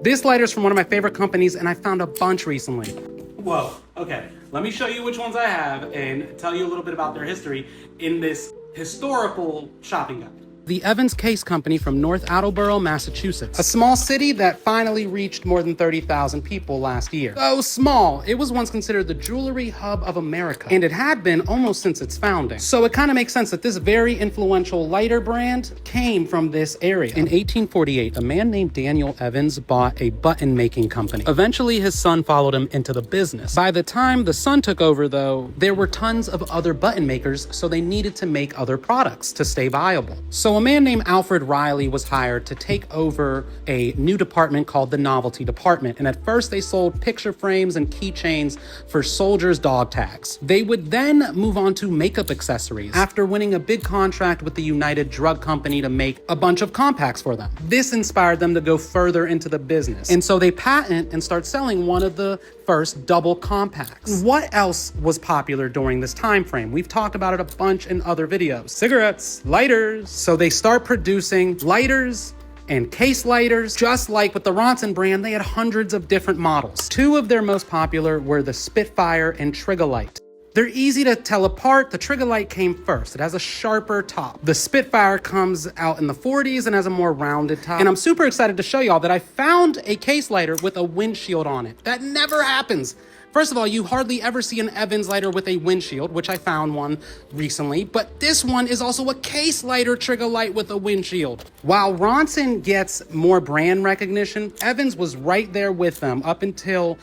This lighter's from one of my favorite companies, and I found a bunch recently. Whoa, okay. Let me show you which ones I have and tell you a little bit about their history in this historical shopping guide. The Evans Case Company from North Attleboro, Massachusetts. A small city that finally reached more than 30,000 people last year. So small, it was once considered the jewelry hub of America, and it had been almost since its founding. So it kind of makes sense that this very influential lighter brand came from this area. In 1848, a man named Daniel Evans bought a button making company. Eventually, his son followed him into the business. By the time the son took over, though, there were tons of other button makers, so they needed to make other products to stay viable. So a man named Alfred Riley was hired to take over a new department called the Novelty Department. And at first they sold picture frames and keychains for soldiers' dog tags. They would then move on to makeup accessories after winning a big contract with the United Drug Company to make a bunch of compacts for them. This inspired them to go further into the business. And so they patent and start selling one of the first double compacts. What else was popular during this time frame? We've talked about it a bunch in other videos. Cigarettes, lighters. So they start producing lighters and case lighters. Just like with the Ronson brand, they had hundreds of different models. Two of their most popular were the Spitfire and Trigolite. They're easy to tell apart. The Trigolite came first. It has a sharper top. The Spitfire comes out in the 40s and has a more rounded top. And I'm super excited to show y'all that I found a case lighter with a windshield on it. That never happens. First of all, you hardly ever see an Evans lighter with a windshield, which I found one recently, but this one is also a case lighter Trigolite with a windshield. While Ronson gets more brand recognition, Evans was right there with them up until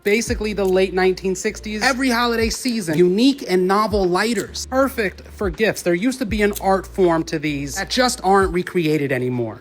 basically the late 1960s. Every holiday season, unique and novel lighters. Perfect for gifts. There used to be an art form to these that just aren't recreated anymore.